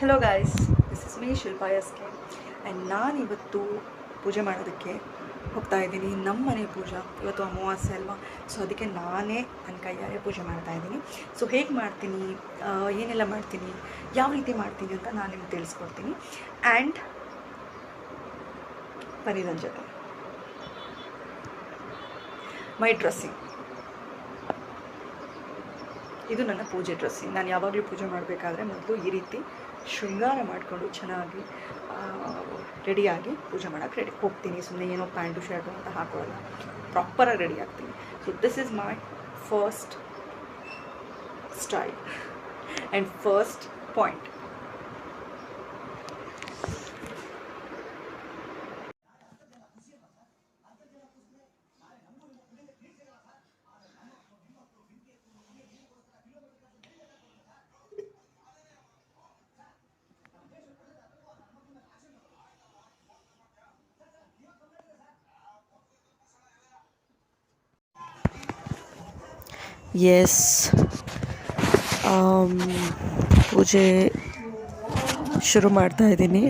Hello guys, this is me Shilpa S K. And ನಾನಿವತ್ತು ಪೂಜೆ ಮಾಡೋದಕ್ಕೆ ಹೋಗ್ತಾ ಇದ್ದೀನಿ. ನಮ್ಮ ಮನೆ ಪೂಜಾ ಇವತ್ತು ಅಮಾವಾಸ್ಯೆ ಅಲ್ವಾ, ಸೊ ಅದಕ್ಕೆ ನಾನೇ ನನ್ನ ಕೈಯಾರೆ ಪೂಜೆ ಮಾಡ್ತಾಯಿದ್ದೀನಿ. ಸೊ ಹೇಗೆ ಮಾಡ್ತೀನಿ, ಏನೆಲ್ಲ ಮಾಡ್ತೀನಿ, ಯಾವ ರೀತಿ ಮಾಡ್ತೀನಿ ಅಂತ ನಾನು ನಿಮ್ಗೆ ತಿಳಿಸ್ಕೊಡ್ತೀನಿ. ಆ್ಯಂಡ್ ಬನ್ನಿ ನನ್ನ ಜೊತೆ. ಮೈ ಡ್ರೆಸ್ಸಿಂಗ್, ಇದು ನನ್ನ ಪೂಜೆ ಡ್ರೆಸ್ಸಿಂಗ್. ನಾನು ಯಾವಾಗಲೂ ಪೂಜೆ ಮಾಡಬೇಕಾದ್ರೆ ಮೊದಲು ಈ ರೀತಿ ಶೃಂಗಾರ ಮಾಡಿಕೊಂಡು ಚೆನ್ನಾಗಿ ರೆಡಿಯಾಗಿ ಪೂಜೆ ಮಾಡೋಕ್ಕೆ ಹೋಗ್ತೀನಿ. ಸುಮ್ಮನೆ ಏನೋ ಪ್ಯಾಂಟು ಶರ್ಟು ಅಂತ ಹಾಕೊಳ್ಳಲ್ಲ, ಪ್ರಾಪರಾಗಿ ರೆಡಿ ಆಗ್ತೀನಿ. So this is my first style and first point. Yes, ಪೂಜೆ ಶುರು ಮಾಡ್ತಾಯಿದ್ದೀನಿ.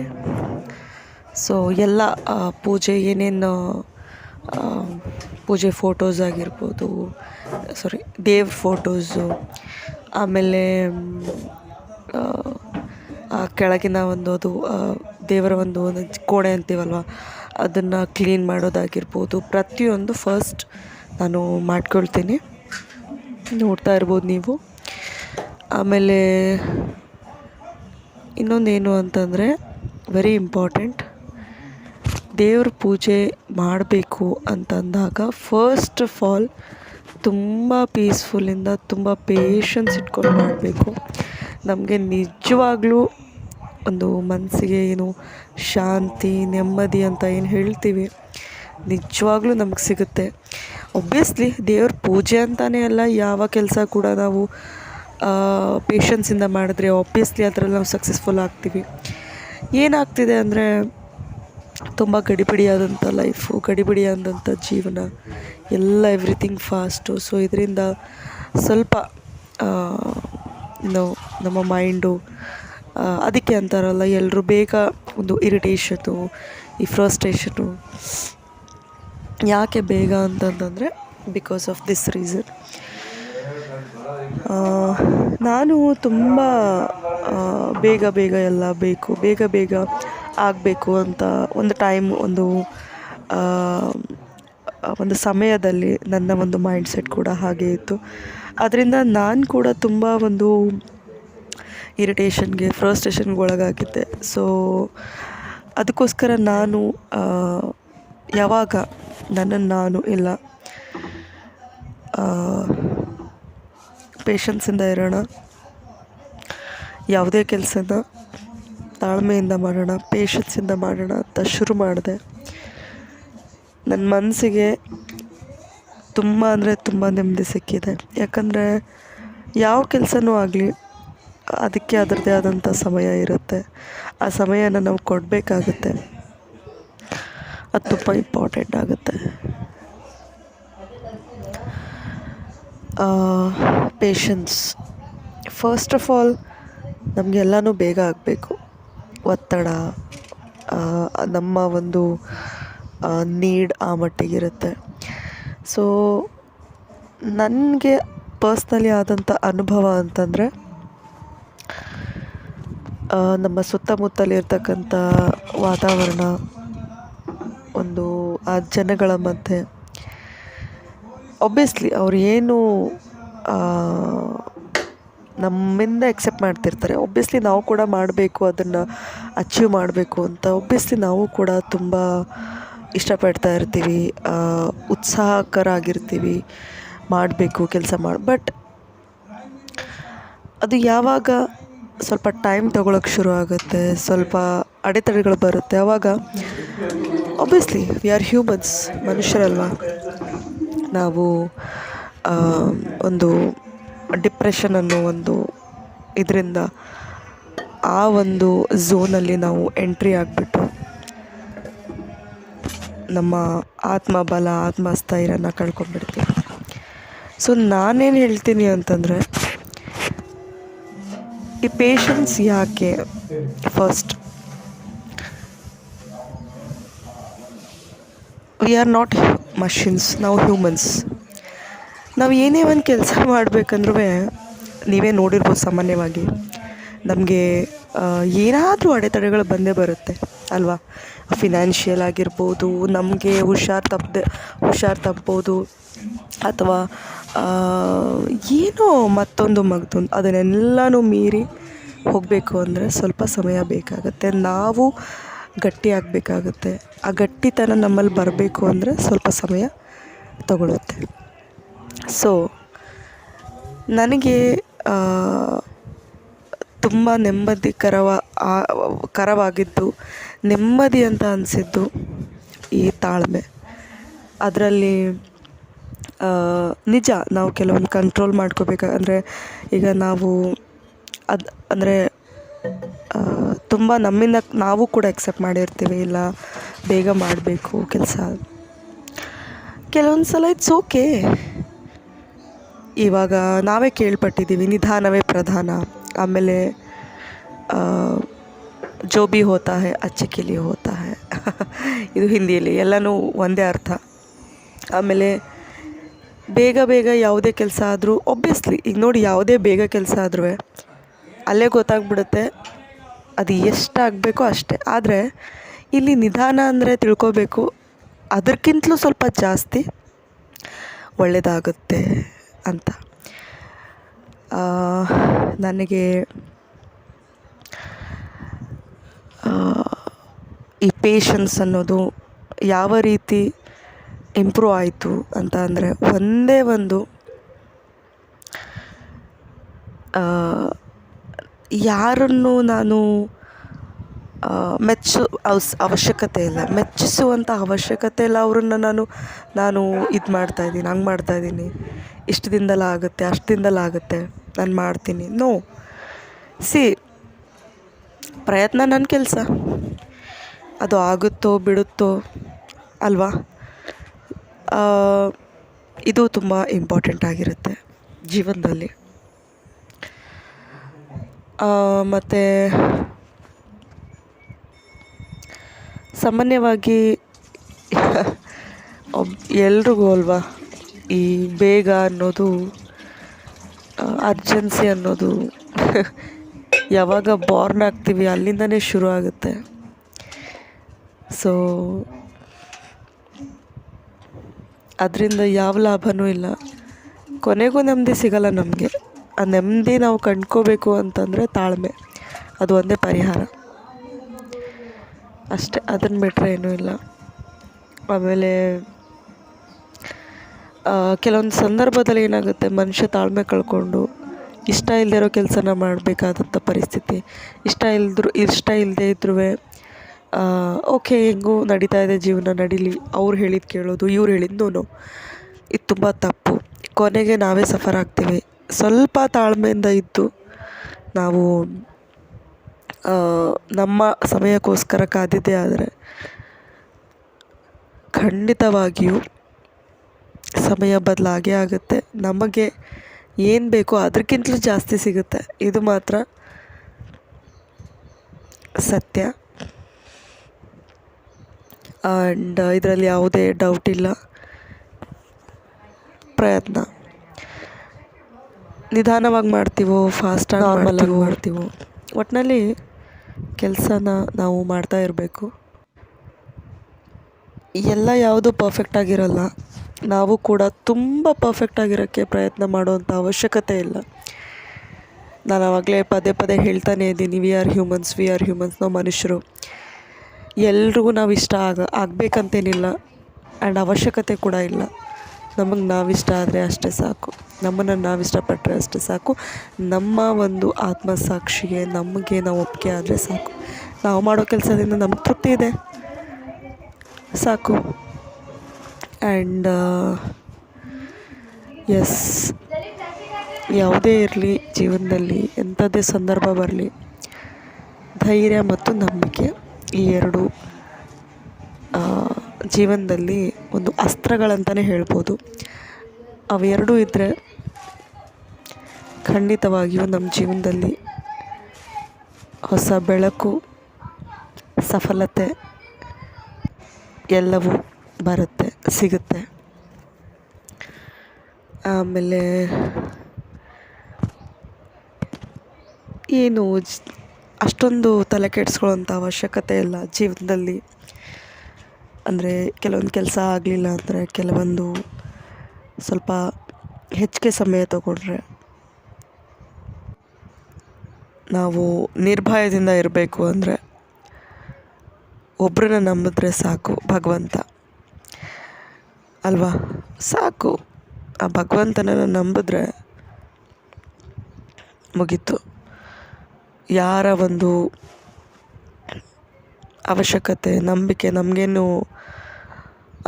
ಸೊ ಎಲ್ಲ ಪೂಜೆ ಏನೇನು ಪೂಜೆ ಫೋಟೋಸ್ ಆಗಿರ್ಬೋದು, ದೇವ್ರ ಫೋಟೋಸು, ಆಮೇಲೆ ಕೆಳಗಿನ ಅದು ದೇವರ ಒಂದು ಕೋಣೆ ಅಂತೀವಲ್ವ, ಅದನ್ನು ಕ್ಲೀನ್ ಮಾಡೋದಾಗಿರ್ಬೋದು, ಪ್ರತಿಯೊಂದು ಫಸ್ಟ್ ನಾನು ಮಾಡ್ಕೊಳ್ತೀನಿ. ನೋಡ್ತಾ ಇರ್ಬೋದು ನೀವು. ಆಮೇಲೆ ಇನ್ನೊಂದೇನು ಅಂತಂದರೆ, ವೆರಿ ಇಂಪಾರ್ಟೆಂಟ್, ದೇವ್ರ ಪೂಜೆ ಮಾಡಬೇಕು ಅಂತಂದಾಗ ಫಸ್ಟ್ ಆಫ್ ಆಲ್ ತುಂಬ ಪೀಸ್ಫುಲ್ಲಿಂದ, ತುಂಬ ಪೇಷನ್ಸ್ ಇಟ್ಕೊಂಡು ಮಾಡಬೇಕು. ನಮಗೆ ನಿಜವಾಗ್ಲೂ ಒಂದು ಮನಸ್ಸಿಗೆ ಏನು ಶಾಂತಿ, ನೆಮ್ಮದಿ ಅಂತ ಏನು ಹೇಳ್ತೀವಿ, ನಿಜವಾಗ್ಲೂ ನಮಗೆ ಸಿಗುತ್ತೆ. ಒಬ್ವಿಯಸ್ಲಿ ದೇವ್ರ ಪೂಜೆ ಅಂತಲೇ ಅಲ್ಲ, ಯಾವ ಕೆಲಸ ಕೂಡ ನಾವು ಪೇಷನ್ಸಿಂದ ಮಾಡಿದ್ರೆ ಆಬ್ವಿಯಸ್ಲಿ ಅದರಲ್ಲಿ ನಾವು ಸಕ್ಸಸ್ಫುಲ್ ಆಗ್ತೀವಿ. ಏನಾಗ್ತಿದೆ ಅಂದರೆ, ತುಂಬ ಗಡಿಬಿಡಿಯಾದಂಥ ಲೈಫು, ಗಡಿಬಿಡಿಯಾದಂಥ ಜೀವನ, ಎಲ್ಲ ಎವ್ರಿಥಿಂಗ್ ಫಾಸ್ಟು. ಸೊ ಇದರಿಂದ ಸ್ವಲ್ಪ ನಮ್ಮ ಮೈಂಡು ಅದಕ್ಕೆ ಅಂತಾರಲ್ಲ ಎಲ್ಲರೂ, ಬೇಗ ಒಂದು ಇರಿಟೇಷನು, ಈ ಫ್ರಸ್ಟ್ರೇಷನು ಯಾಕೆ ಬೇಗ ಅಂತಂತಂದರೆ ಬಿಕಾಸ್ ಆಫ್ ದಿಸ್ ರೀಸನ್. ನಾನು ತುಂಬ ಬೇಗ ಎಲ್ಲ ಬೇಕು, ಬೇಗ ಆಗಬೇಕು ಅಂತ ಒಂದು ಸಮಯದಲ್ಲಿ ನನ್ನ ಒಂದು ಮೈಂಡ್ಸೆಟ್ ಕೂಡ ಹಾಗೆ ಇತ್ತು. ಅದರಿಂದ ನಾನು ಕೂಡ ತುಂಬ ಒಂದು ಇರಿಟೇಷನ್ಗೆ, ಫ್ರಸ್ಟ್ರೇಷನ್ಗೆ ಒಳಗಾಗಿದ್ದೆ. ಸೊ ಅದಕ್ಕೋಸ್ಕರ ನಾನು ಯಾವಾಗ ನನ್ನನ್ನು ನಾನು ಇಲ್ಲ ಪೇಷನ್ಸಿಂದ ಇರೋಣ, ಯಾವುದೇ ಕೆಲಸನ ತಾಳ್ಮೆಯಿಂದ ಮಾಡೋಣ, ಪೇಷನ್ಸಿಂದ ಮಾಡೋಣ ಅಂತ ಶುರು ಮಾಡಿದೆ. ನನ್ನ ಮನಸ್ಸಿಗೆ ತುಂಬ ಅಂದರೆ ತುಂಬ ನೆಮ್ಮದಿ ಸಿಕ್ಕಿದೆ. ಯಾಕಂದರೆ ಯಾವ ಕೆಲಸನೂ ಆಗಲಿ ಅದಕ್ಕೆ ಅದರದ್ದೇ ಆದಂಥ ಸಮಯ ಇರುತ್ತೆ. ಆ ಸಮಯನ ನಾವು ಕೊಡಬೇಕಾಗುತ್ತೆ. ಅದು ತುಂಬ ಇಂಪಾರ್ಟೆಂಟ್ ಆಗುತ್ತೆ. Patience first of all. ನಮಗೆಲ್ಲನೂ ಬೇಗ ಆಗಬೇಕು, ಒತ್ತಡ, ನಮ್ಮ ಒಂದು ನೀಡ್ ಆ ಮಟ್ಟಿಗಿರುತ್ತೆ. ಸೊ ನನಗೆ ಪರ್ಸ್ನಲಿ ಆದಂಥ ಅನುಭವ ಅಂತಂದರೆ, ನಮ್ಮ ಸುತ್ತಮುತ್ತಲಿರ್ತಕ್ಕಂಥ ವಾತಾವರಣ, ಒಂದು ಆ ಜನಗಳ ಮಧ್ಯೆ ಒಬ್ವಿಯಸ್ಲಿ ಅವ್ರು ಏನು ನಮ್ಮಿಂದ ಎಕ್ಸೆಪ್ಟ್ ಮಾಡ್ತಿರ್ತಾರೆ, ಒಬ್ವಿಯಸ್ಲಿ ನಾವು ಕೂಡ ಮಾಡಬೇಕು, ಅದನ್ನು ಅಚೀವ್ ಮಾಡಬೇಕು ಅಂತ ಒಬ್ವಿಯಸ್ಲಿ ನಾವು ಕೂಡ ತುಂಬ ಇಷ್ಟಪಡ್ತಾ ಇರ್ತೀವಿ, ಉತ್ಸಾಹಕರಾಗಿರ್ತೀವಿ, ಮಾಡಬೇಕು ಕೆಲಸ ಬಟ್ ಅದು ಯಾವಾಗ ಸ್ವಲ್ಪ ಟೈಮ್ ತೊಗೊಳಕ್ಕೆ ಶುರು ಆಗುತ್ತೆ, ಸ್ವಲ್ಪ ಅಡೆತಡೆಗಳು ಬರುತ್ತೆ, ಆವಾಗ ಒಬ್ವಿಯಸ್ಲಿ ವಿ ಆರ್ ಹ್ಯೂಮನ್ಸ್, ಮನುಷ್ಯರಲ್ವ, ನಾವು ಒಂದು ಡಿಪ್ರೆಷನ್ ಅನ್ನೋ ಒಂದು ಇದರಿಂದ ಆ ಒಂದು ಝೋನಲ್ಲಿ ನಾವು ಎಂಟ್ರಿ ಆಗಿಬಿಟ್ಟು ನಮ್ಮ ಆತ್ಮಬಲ, ಆತ್ಮಸ್ಥೈರ್ಯನ ಕಳ್ಕೊಂಡ್ಬಿಡ್ತೀವಿ. ಸೊ ನಾನೇನು ಹೇಳ್ತೀನಿ ಅಂತಂದರೆ, ಈ ಪೇಷನ್ಸ್ ಯಾಕೆ? First, we are not machines, ನಾವು ಹ್ಯೂಮನ್ಸ್. ನಾವು ಏನೇ ಒಂದು ಕೆಲಸ ಮಾಡಬೇಕಂದ್ರೂ ನೀವೇ ನೋಡಿರ್ಬೋದು, ಸಾಮಾನ್ಯವಾಗಿ ನಮಗೆ ಏನಾದರೂ ಅಡೆತಡೆಗಳು ಬಂದೇ ಬರುತ್ತೆ ಅಲ್ವಾ? ಫಿನಾನ್ಷಿಯಲ್ ಆಗಿರ್ಬೋದು, ನಮಗೆ ಹುಷಾರು ತಪ್ಬೋದು, ಅಥವಾ ಏನೋ ಮತ್ತೊಂದು ಅದನ್ನೆಲ್ಲನೂ ಮೀರಿ ಹೋಗಬೇಕು ಅಂದರೆ ಸ್ವಲ್ಪ ಸಮಯ ಬೇಕಾಗುತ್ತೆ. ನಾವು ಗಟ್ಟಿಯಾಗಬೇಕಾಗುತ್ತೆ. ಆ ಗಟ್ಟಿತನ ನಮ್ಮಲ್ಲಿ ಬರಬೇಕು ಅಂದರೆ ಸ್ವಲ್ಪ ಸಮಯ ತಗೊಳುತ್ತೆ. ಸೊ ನನಗೆ ತುಂಬ ಕರವಾಗಿದ್ದು, ನೆಮ್ಮದಿ ಅಂತ ಅನಿಸಿದ್ದು ಈ ತಾಳ್ಮೆ. ಅದರಲ್ಲಿ ನಿಜ ನಾವು ಕೆಲವೊಂದು ಕಂಟ್ರೋಲ್ ಮಾಡ್ಕೋಬೇಕಂದ್ರೆ, ಈಗ ನಾವು ಅಂದರೆ ತುಂಬ ನಮ್ಮಿಂದ ನಾವು ಕೂಡ ಎಕ್ಸೆಪ್ಟ್ ಮಾಡಿರ್ತೀವಿ, ಇಲ್ಲ ಬೇಗ ಮಾಡಬೇಕು ಕೆಲಸ. ಕೆಲವೊಂದು ಸಲ ಇಟ್ಸ್ ಓಕೆ. ಇವಾಗ ನಾವೇ ಕೇಳ್ಪಟ್ಟಿದ್ದೀವಿ, ನಿಧಾನವೇ ಪ್ರಧಾನ. ಆಮೇಲೆ ಜೋ ಬಿ ಹೋತಾ ಹೈ ಅಚ್ಚೆ ಕೆ ಲಿಯೆ ಹೋತಾ ಹೈ ಇದು ಹಿಂದಿಯಲ್ಲಿ, ಎಲ್ಲನೂ ಒಂದೇ ಅರ್ಥ. ಆಮೇಲೆ ಬೇಗ ಯಾವುದೇ ಕೆಲಸ ಆದರೂ ಒಬ್ವಿಯಸ್ಲಿ, ಈಗ ನೋಡಿ, ಯಾವುದೇ ಬೇಗ ಕೆಲಸ ಆದ್ರೂ ಅಲ್ಲೇ ಗೊತ್ತಾಗ್ಬಿಡುತ್ತೆ ಅದು ಎಷ್ಟಾಗಬೇಕೋ ಅಷ್ಟೇ. ಆದರೆ ಇಲ್ಲಿ ನಿಧಾನ ಅಂದರೆ ತಿಳ್ಕೊಬೇಕು, ಅದಕ್ಕಿಂತಲೂ ಸ್ವಲ್ಪ ಜಾಸ್ತಿ ಒಳ್ಳೆಯದಾಗುತ್ತೆ ಅಂತ. ನನಗೆ ಈ ಪೇಷನ್ಸ್ ಅನ್ನೋದು ಯಾವ ರೀತಿ ಇಂಪ್ರೂವ್ ಆಯಿತು ಅಂತ ಅಂದರೆ, ಒಂದೇ ಒಂದು ಯಾರನ್ನು ನಾನು ಅವಶ್ಯಕತೆ ಇಲ್ಲ, ಮೆಚ್ಚಿಸುವಂಥ ಅವಶ್ಯಕತೆ ಇಲ್ಲ. ಅವ್ರನ್ನ ನಾನು ಇದು ಮಾಡ್ತಾಯಿದ್ದೀನಿ, ಹಂಗೆ ಮಾಡ್ತಾಯಿದ್ದೀನಿ, ಇಷ್ಟು ದಿನದಲ್ಲ ಆಗುತ್ತೆ, ಅಷ್ಟು ದಿನದಲ್ಲ ಆಗುತ್ತೆ, ನಾನು ಮಾಡ್ತೀನಿ. ನೋ, ಪ್ರಯತ್ನ ನನ್ನ ಕೆಲಸ, ಅದು ಆಗುತ್ತೋ ಬಿಡುತ್ತೋ ಅಲ್ವಾ? ಇದು ತುಂಬ ಇಂಪಾರ್ಟೆಂಟ್ ಆಗಿರುತ್ತೆ ಜೀವನದಲ್ಲಿ. ಮತ್ತು ಸಾಮಾನ್ಯವಾಗಿ ಎಲ್ರಿಗೂ ಅಲ್ವಾ, ಈ ಬೇಗ ಅನ್ನೋದು, ಅರ್ಜೆನ್ಸಿ ಅನ್ನೋದು ಯಾವಾಗ ಬಾರ್ನ್ ಆಗ್ತೀವಿ ಅಲ್ಲಿಂದನೇ ಶುರು ಆಗುತ್ತೆ. ಸೊ ಅದರಿಂದ ಯಾವ ಲಾಭವೂ ಇಲ್ಲ, ಕೊನೆಗೂ ನೆಮ್ಮದಿ ಸಿಗಲ್ಲ ನಮಗೆ. ಆ ನೆಮ್ಮದಿ ನಾವು ಕಂಡ್ಕೋಬೇಕು ಅಂತಂದರೆ ತಾಳ್ಮೆ, ಅದು ಒಂದೇ ಪರಿಹಾರ ಅಷ್ಟೇ. ಅದನ್ನು ಬಿಟ್ಟರೆ ಏನೂ ಇಲ್ಲ. ಆಮೇಲೆ ಕೆಲವೊಂದು ಸಂದರ್ಭದಲ್ಲಿ ಏನಾಗುತ್ತೆ, ಮನುಷ್ಯ ತಾಳ್ಮೆ ಕಳ್ಕೊಂಡು ಇಷ್ಟ ಇಲ್ಲದೆ ಇರೋ ಕೆಲಸನ ಮಾಡಬೇಕಾದಂಥ ಪರಿಸ್ಥಿತಿ. ಇಷ್ಟ ಇಲ್ಲದೆ ಇದ್ರೂ ಓಕೆ, ಹೆಂಗೂ ನಡೀತಾ ಇದೆ ಜೀವನ, ನಡೀಲಿ, ಅವ್ರು ಹೇಳಿದ್ದು ಕೇಳೋದು, ಇವ್ರು ಹೇಳಿದ್ದು ನೋ, ಇದು ತುಂಬ ತಪ್ಪು. ಕೊನೆಗೆ ನಾವೇ ಸಫರ್ ಆಗ್ತೀವಿ. ಸ್ವಲ್ಪ ತಾಳ್ಮೆಯಿಂದ ಇದ್ದು ನಾವು ನಮ್ಮ ಸಮಯಕ್ಕೋಸ್ಕರ ಕಾದಿದ್ದೇ ಆದರೆ ಖಂಡಿತವಾಗಿಯೂ ಸಮಯ ಬದಲಾಗೇ ಆಗುತ್ತೆ. ನಮಗೆ ಏನು ಬೇಕೋ ಅದಕ್ಕಿಂತಲೂ ಜಾಸ್ತಿ ಸಿಗುತ್ತೆ, ಇದು ಮಾತ್ರ ಸತ್ಯ. ಆ್ಯಂಡ್ ಇದರಲ್ಲಿ ಯಾವುದೇ ಡೌಟ್ ಇಲ್ಲ. ಪ್ರಯತ್ನ ನಿಧಾನವಾಗಿ ಮಾಡ್ತೀವೋ, ಫಾಸ್ಟಾಗಿ ಮಾಡ್ತೀವೋ, ಒಟ್ಟಿನಲ್ಲಿ ಕೆಲಸನ ನಾವು ಮಾಡ್ತಾ ಇರಬೇಕು. ಎಲ್ಲ ಯಾವುದು ಪರ್ಫೆಕ್ಟಾಗಿರಲ್ಲ. ನಾವು ಕೂಡ ತುಂಬ ಪರ್ಫೆಕ್ಟಾಗಿರೋಕ್ಕೆ ಪ್ರಯತ್ನ ಮಾಡುವಂಥ ಅವಶ್ಯಕತೆ ಇಲ್ಲ. ನಾನು ಆವಾಗಲೇ ಪದೇ ಹೇಳ್ತಾನೇ ಇದ್ದೀನಿ, ವಿ ಆರ್ ಹ್ಯೂಮನ್ಸ್, ನಾವು ಮನುಷ್ಯರು. ಎಲ್ರಿಗೂ ನಾವು ಇಷ್ಟ ಆಗಬೇಕಂತೇನಿಲ್ಲ, ಆ್ಯಂಡ್ ಅವಶ್ಯಕತೆ ಕೂಡ ಇಲ್ಲ. ನಮಗೆ ನಾವಿಷ್ಟ ಆದರೆ ಅಷ್ಟೇ ಸಾಕು, ನಮ್ಮನ್ನು ನಾವು ಇಷ್ಟಪಟ್ಟರೆ ಅಷ್ಟೇ ಸಾಕು. ನಮ್ಮ ಒಂದು ಆತ್ಮಸಾಕ್ಷಿಗೆ ನಮಗೆ ನಾವು ಒಪ್ಪಿಗೆ ಆದರೆ ಸಾಕು. ನಾವು ಮಾಡೋ ಕೆಲಸದಿಂದ ನಮಗೆ ತೃಪ್ತಿ ಇದೆ, ಸಾಕು. ಆ್ಯಂಡ್ ಎಸ್, ಯಾವುದೇ ಇರಲಿ ಜೀವನದಲ್ಲಿ, ಎಂಥದ್ದೇ ಸಂದರ್ಭ ಬರಲಿ, ಧೈರ್ಯ ಮತ್ತು ನಂಬಿಕೆ ಈ ಎರಡು ಜೀವನದಲ್ಲಿ ಒಂದು ಅಸ್ತ್ರಗಳಂತಲೇ ಹೇಳ್ಬೋದು. ಅವೆರಡೂ ಇದ್ದರೆ ಖಂಡಿತವಾಗಿಯೂ ನಮ್ಮ ಜೀವನದಲ್ಲಿ ಹೊಸ ಬೆಳಕು, ಸಫಲತೆ ಎಲ್ಲವೂ ಬರುತ್ತೆ, ಸಿಗುತ್ತೆ. ಆಮೇಲೆ ಏನು ಅಷ್ಟೊಂದು ತಲೆ ಕೆಡಿಸ್ಕೊಳ್ಳೋಂಥ ಅವಶ್ಯಕತೆ ಇಲ್ಲ ಜೀವನದಲ್ಲಿ. ಅಂದರೆ ಕೆಲವೊಂದು ಕೆಲಸ ಆಗಲಿಲ್ಲ ಅಂದರೆ, ಕೆಲವೊಂದು ಸ್ವಲ್ಪ ಹೆಚ್ಚಿಗೆ ಸಮಯ ತಗೊಂಡ್ರೆ ನಾವು ನಿರ್ಭಯದಿಂದ ಇರಬೇಕು. ಅಂದರೆ ಒಬ್ಬರನ್ನ ನಂಬಿದ್ರೆ ಸಾಕು, ಭಗವಂತ ಅಲ್ವಾ? ಸಾಕು, ಆ ಭಗವಂತನನ್ನು ನಂಬಿದ್ರೆ ಮುಗೀತು. ಯಾರ ಒಂದು ಅವಶ್ಯಕತೆ, ನಂಬಿಕೆ ನಮಗೇನು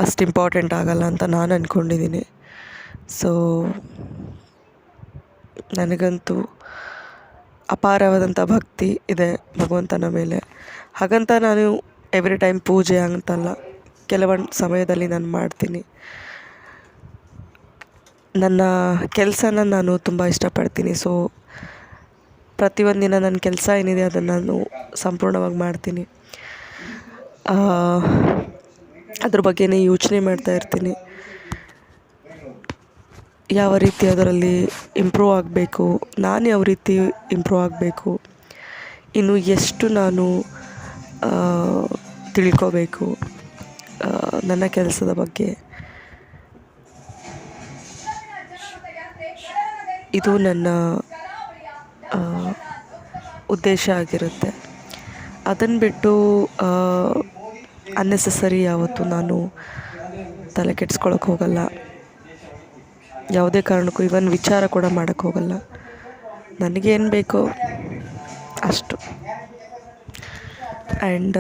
ಅಷ್ಟು ಇಂಪಾರ್ಟೆಂಟ್ ಆಗಲ್ಲ ಅಂತ ನಾನು ಅಂದ್ಕೊಂಡಿದ್ದೀನಿ. ಸೊ ನನಗಂತೂ ಅಪಾರವಾದಂಥ ಭಕ್ತಿ ಇದೆ ಭಗವಂತನ ಮೇಲೆ. ಹಾಗಂತ ನಾನು ಎವ್ರಿ ಟೈಮ್ ಪೂಜೆ ಅಂತಲ್ಲ, ಕೆಲವೊಂದು ಸಮಯದಲ್ಲಿ ನಾನು ಮಾಡ್ತೀನಿ. ನನ್ನ ಕೆಲಸನ ನಾನು ತುಂಬ ಇಷ್ಟಪಡ್ತೀನಿ. ಸೊ ಪ್ರತಿಯೊಂದಿನ ನನ್ನ ಕೆಲಸ ಏನಿದೆ ಅದನ್ನು ನಾನು ಸಂಪೂರ್ಣವಾಗಿ ಮಾಡ್ತೀನಿ. ಅದ್ರ ಬಗ್ಗೆನೇ ಯೋಚನೆ ಮಾಡ್ತಾ ಇರ್ತೀನಿ. ಯಾವ ರೀತಿ ಅದರಲ್ಲಿ ಇಂಪ್ರೂವ್ ಆಗಬೇಕು, ನಾನು ಯಾವ ರೀತಿ ಇಂಪ್ರೂವ್ ಆಗಬೇಕು, ಇನ್ನು ಎಷ್ಟು ನಾನು ತಿಳ್ಕೋಬೇಕು ನನ್ನ ಕೆಲಸದ ಬಗ್ಗೆ. ಇದು ನನ್ನ ಉದ್ದೇಶ ಆಗಿರುತ್ತೆ. ಅದನ್ನು ಬಿಟ್ಟು ಅನ್ನೆಸೆಸರಿ ಯಾವತ್ತೂ ನಾನು ತಲೆ ಕೆಡಿಸ್ಕೊಳಕ್ಕೆ ಹೋಗಲ್ಲ. ಯಾವುದೇ ಕಾರಣಕ್ಕೂ ಇವನ್ ವಿಚಾರ ಕೂಡ ಮಾಡೋಕ್ಕೆ ಹೋಗಲ್ಲ. ನನಗೇನು ಬೇಕೋ ಅಷ್ಟು. ಆ್ಯಂಡ್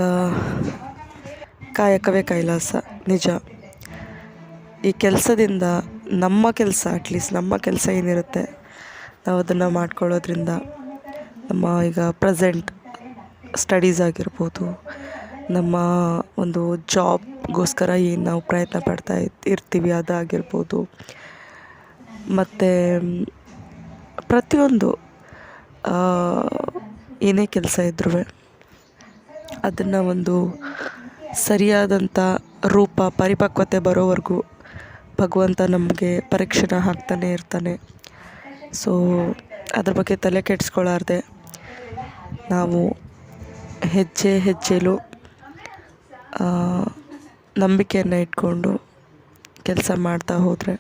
ಕಾಯಕವೇ ಕೈಲಾಸ. ನಿಜ, ಈ ಕೆಲಸದಿಂದ ನಮ್ಮ ಕೆಲಸ, ಅಟ್ಲೀಸ್ಟ್ ನಮ್ಮ ಕೆಲಸ ಏನಿರುತ್ತೆ ನಾವು ಅದನ್ನು ಮಾಡ್ಕೊಳ್ಳೋದ್ರಿಂದ ನಮ್ಮ ಈಗ ಪ್ರೆಸೆಂಟ್ ಸ್ಟಡೀಸ್ ಆಗಿರ್ಬೋದು, ನಮ್ಮ ಒಂದು ಜಾಬ್ಗೋಸ್ಕರ ಏನು ನಾವು ಪ್ರಯತ್ನ ಪಡ್ತಾ ಇರ್ತೀವಿ ಅದಾಗಿರ್ಬೋದು, ಮತ್ತು ಪ್ರತಿಯೊಂದು ಏನೇ ಕೆಲಸ ಇದ್ರೂ ಅದನ್ನು ಒಂದು ಸರಿಯಾದಂಥ ರೂಪ, ಪರಿಪಕ್ವತೆ ಬರೋವರೆಗೂ ಭಗವಂತ ನಮಗೆ ಪರೀಕ್ಷೆನ ಹಾಕ್ತಾನೆ ಇರ್ತಾನೆ. ಸೊ ಅದ್ರ ಬಗ್ಗೆ ತಲೆ ಕೆಡಿಸ್ಕೊಳ್ಳಾರ್ದೆ ನಾವು ಹೆಜ್ಜೆ ಹೆಜ್ಜೆಲೂ ನಂಬಿಕೆಯನ್ನು ಇಟ್ಕೊಂಡು ಕೆಲಸ ಮಾಡ್ತಾ ಹೋದರೆ